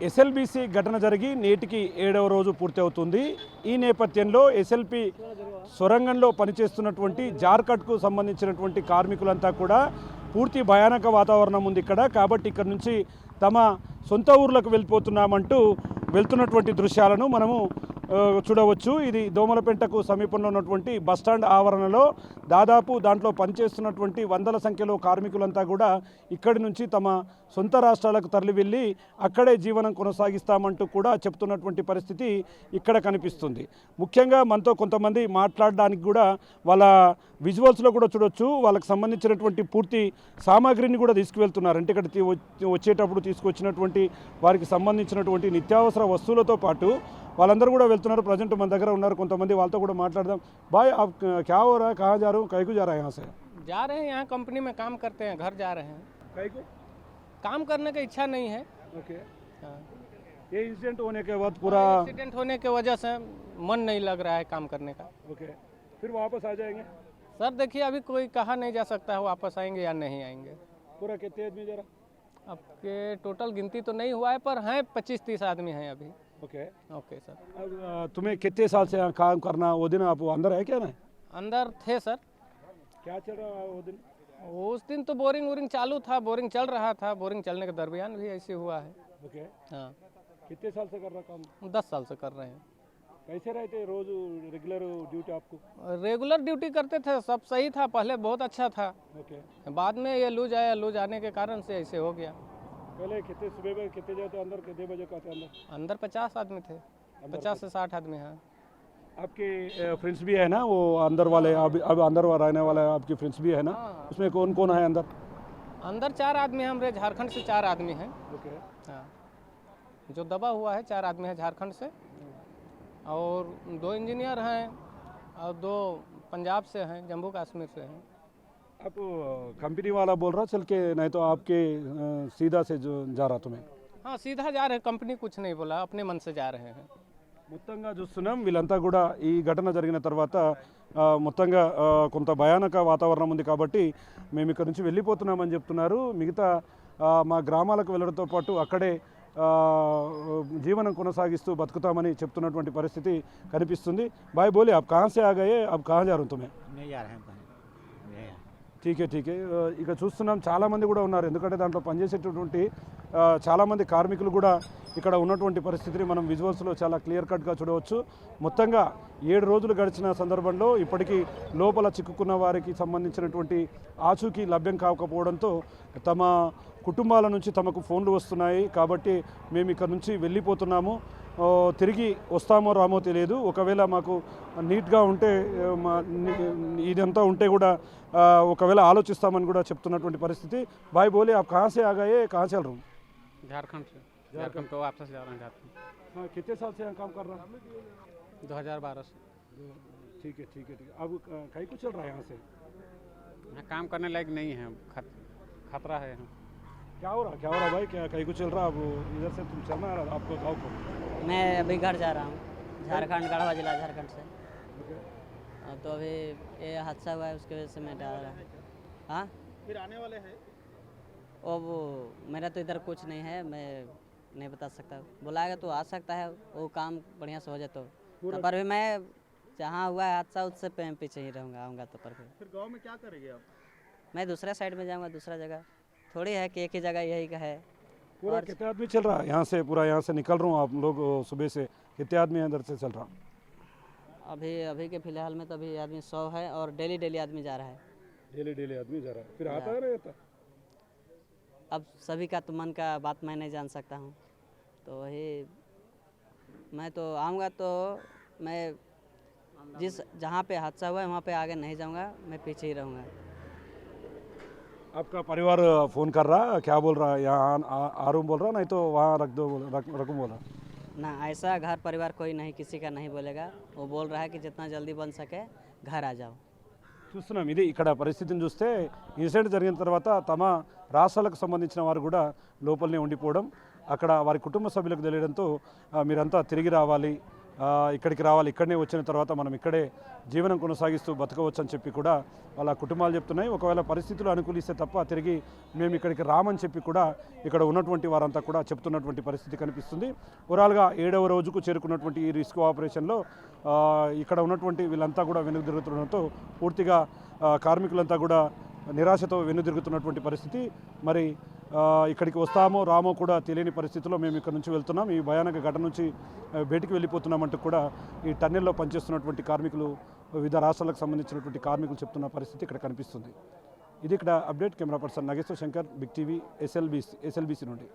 SLBC ఘటన జరిగి నేటికి 7వ రోజు పూర్తి అవుతుంది. ఈ నేపథ్యంలో ఎస్ఎల్పి సొరంగంలో పనిచేస్తున్నటువంటి జార్ఖండ్కు సంబంధించినటువంటి కార్మికులంతా కూడా పూర్తి భయానక వాతావరణం ఉంది ఇక్కడ. కాబట్టి ఇక్కడ నుంచి తమ సొంత ఊర్లకు వెళ్ళిపోతున్నామంటూ వెళ్తున్నటువంటి దృశ్యాలను మనము చూడవచ్చు. ఇది దోమలపెంటకు సమీపంలో ఉన్నటువంటి బస్టాండ్ ఆవరణలో దాదాపు దాంట్లో పనిచేస్తున్నటువంటి వందల సంఖ్యలో కార్మికులంతా కూడా ఇక్కడి నుంచి తమ సొంత రాష్ట్రాలకు తరలి వెళ్ళి అక్కడే జీవనం కొనసాగిస్తామంటూ కూడా చెప్తున్నటువంటి పరిస్థితి ఇక్కడ కనిపిస్తుంది. ముఖ్యంగా మనతో కొంతమంది మాట్లాడడానికి కూడా వాళ్ళ విజువల్స్లో కూడా చూడొచ్చు. వాళ్ళకి సంబంధించినటువంటి పూర్తి సామాగ్రిని కూడా తీసుకువెళ్తున్నారు. అంటే ఇక్కడ వచ్చేటప్పుడు తీసుకొచ్చినటువంటి వారికి సంబంధించినటువంటి నిత్యావసర వస్తువులతో పాటు వాళ్ళందరూ కూడా వెళ్తున్నారు. ప్రజెంట్ మన దగ్గర ఉన్నారు కొంతమంది, వాళ్ళతో కూడా మాట్లాడదాం. भाई आप क्या हो रहा है, कहाँ जा रहे हो, कहीं को जा रहा है? यहाँ से जा रहे हैं, यहाँ कंपनी में काम करते हैं, घर जा रहे हैं। कहीं को काम करने की इच्छा नहीं है। ओके। हाँ। ये इंसिडेंट होने के बाद पूरा एक्सीडेंट होने की वजह से मन नहीं लग रहा है काम करने का। ओके, फिर वापस आ जाएंगे? सर देखिए अभी कोई कहा नहीं जा सकता है वापस आएंगे या नहीं आएंगे। पूरा कितने आदमी जा रहा? आपके टोटल गिनती तो नहीं हुआ है पर हैं 25-30 आदमी हैं अभी। ओके। Okay sir. अब तुम्हें कितने साल से यहाँ काम करना? वो दिन आप अंदर है क्या? ना अंदर थे सर। क्या चल रहा वो दिन? उस दिन तो बोरिंग चालू था, बोरिंग चल रहा था, बोरिंग चलने के दरमियान भी ऐसे हुआ है। ओके। हाँ। कितने साल से कर रहा काम? 10 साल से कर रहे हैं। कैसे रहते रोज रेगुलर ड्यूटी आपको? रेगुलर ड्यूटी करते थे, सब सही था, पहले बहुत अच्छा था। ओके। बाद में ये लूज आया, लूज आने के कारण से ऐसे हो गया। पहले कितने सुबह में कितने जाते अंदर, कितने बजे का आते अंदर? अंदर 50 आदमी थे, 50 से 60 आदमी हैं। आपके फ्रेंड्स भी है ना वो अंदर वाले? अब अंदर रहने वाला आपके फ्रेंड्स भी है ना? हाँ। उसमें कौन कौन है अंदर? अंदर 4 आदमी हैं, हमारे झारखंड से 4 आदमी हैं। ओके। हाँ, जो दबा हुआ है 4 आदमी है झारखंड से, और 2 इंजीनियर हैं और 2 पंजाब से हैं, जम्मू कश्मीर से हैं। आप कंपनी वाला बोल रहा चल के, नहीं तो आपके सीधा से जो जा रहा तुम्हें? हाँ सीधा जा रहे हैं, कंपनी कुछ नहीं बोला, अपने मन से जा रहे हैं। మొత్తంగా చూస్తున్నాం వీళ్ళంతా కూడా ఈ ఘటన జరిగిన తర్వాత మొత్తంగా కొంత భయానక వాతావరణం ఉంది కాబట్టి మేము ఇక్కడ నుంచి వెళ్ళిపోతున్నామని చెప్తున్నారు. మిగతా మా గ్రామాలకు వెళ్ళడంతో పాటు అక్కడే జీవనం కొనసాగిస్తూ బతుకుతామని చెప్తున్నటువంటి పరిస్థితి కనిపిస్తుంది. బాయ్ బోలే आप कहाँ से आ गए, अब कहाँ जा रहे हो तुम्हें? नहीं जा रहे हैं कहीं। ఠీకే ఠీకే. ఇక చూస్తున్నాం చాలామంది కూడా ఉన్నారు, ఎందుకంటే దాంట్లో పనిచేసేటటువంటి చాలామంది కార్మికులు కూడా ఇక్కడ ఉన్నటువంటి పరిస్థితిని మనం విజువల్స్లో చాలా క్లియర్ కట్గా చూడవచ్చు. మొత్తంగా 7 రోజులు గడిచిన సందర్భంలో ఇప్పటికీ లోపల చిక్కుకున్న వారికి సంబంధించినటువంటి ఆచూకీ లభ్యం కాకపోవడంతో తమ కుటుంబాల నుంచి తమకు ఫోన్లు వస్తున్నాయి. కాబట్టి మేము ఇక్కడ నుంచి వెళ్ళిపోతున్నాము, తిరిగి వస్తామో రామో తెలియదు. ఒకవేళ మాకు నీట్గా ఉంటే ఇదంతా ఉంటే కూడా ఒకవేళ ఆలోచిస్తామని కూడా చెప్తున్నటువంటి పరిస్థితి. भाई बोले आप कहाँ से आ गए, कहाँ चल रहे हो? झारखंड से, झारखंड को वापस जा रहे हैं झारखंड। हाँ, कितने साल से यहाँ काम कर रहा है? 2012 से। ठीक है ठीक है ठीक है. अब कहीं को चल रहा है यहाँ से? यहाँ काम करने लायक नहीं है, खतरा है। क्या हो रहा भाई, क्या कहीं को चल रहा? अब इधर से तुम चलना है आपको गाँव को? मैं अभी घर जा रहा हूँ, झारखंड, गढ़वा जिला झारखंड से। ओके। तो अभी ये हादसा हुआ है, उसकी वजह से मैं डर रहा हूँ। हाँ, फिर आने वाले हैं? और वो मेरा तो इधर कुछ नहीं है, मैं नहीं बता सकता। बुलाएगा तो आ सकता है, वो काम बढ़िया से हो जाए तो। पर भी मैं जहाँ हुआ है हादसा उससे पीछे ही रहूँगा, आऊँगा तो। पर फिर गांव में क्या करेंगे आप? मैं दूसरा साइड में जाऊँगा, दूसरा जगह थोड़ी है कि एक ही जगह यही का है। पूरा कितने आदमी चल रहा है यहाँ से? पूरा यहाँ से निकल रहा हूँ आप लोग सुबह से, कितने आदमी अंदर से चल रहा? अभी के फिलहाल में तो अभी आदमी 100 है, और डेली आदमी जा रहा है। डेली आदमी जा रहा है, फिर आता है ना आता? अब सभी का तो मन का बात मैं नहीं जान सकता हूँ, तो वही मैं तो आऊँगा तो मैं जहाँ पे हादसा हुआ है वहाँ पे आगे नहीं जाऊँगा, मैं पीछे ही रहूँगा। आपका परिवार फ़ोन कर रहा, क्या बोल रहा है? यहाँ आ रूम बोल रहा, नहीं तो वहाँ रकूँ बोल रहा? ना, ऐसा घर परिवार कोई नहीं, किसी का नहीं बोलेगा। वो बोल रहा है कि जितना जल्दी बन सके घर आ जाओ। చూస్తున్నాం. ఇది ఇక్కడ పరిస్థితిని చూస్తే ఇన్సిడెంట్ జరిగిన తర్వాత తమ రాష్ట్రాలకు సంబంధించిన వారు కూడా లోపలనే ఉండిపోవడం, అక్కడ వారి కుటుంబ సభ్యులకు తెలియడంతో మీరంతా తిరిగి రావాలి, ఇక్కడికి రావాలి, ఇక్కడనే వచ్చిన తర్వాత మనం ఇక్కడే జీవనం కొనసాగిస్తూ బతకవచ్చు అని చెప్పి కూడా వాళ్ళ కుటుంబాలు చెప్తున్నాయి. ఒకవేళ పరిస్థితులు అనుకూలిస్తే తప్ప తిరిగి మేము ఇక్కడికి రామని చెప్పి కూడా ఇక్కడ ఉన్నటువంటి వారంతా కూడా చెప్తున్నటువంటి పరిస్థితి కనిపిస్తుంది. ఓవరాల్గా 7వ రోజుకు చేరుకున్నటువంటి ఈ రెస్క్యూ ఆపరేషన్లో ఇక్కడ ఉన్నటువంటి వీళ్ళంతా కూడా వెనుదిరుగుతుండడంతో పూర్తిగా కార్మికులంతా కూడా నిరాశతో వెనుదిరుగుతున్నటువంటి పరిస్థితి. మరి ఇక్కడికి వస్తామో రామో కూడా తెలియని పరిస్థితిలో మేము ఇక్కడ నుంచి వెళ్తున్నాం. ఈ భయానక ఘటన నుంచి బయటికి వెళ్ళిపోతున్నామంటూ కూడా ఈ టన్నెల్లో పనిచేస్తున్నటువంటి కార్మికులు, వివిధ రాష్ట్రాలకు సంబంధించినటువంటి కార్మికులు చెప్తున్న పరిస్థితి ఇక్కడ కనిపిస్తుంది. ఇది ఇక్కడ update. Camera person Nageswara Shankar, Big TV, SLBC నుండి.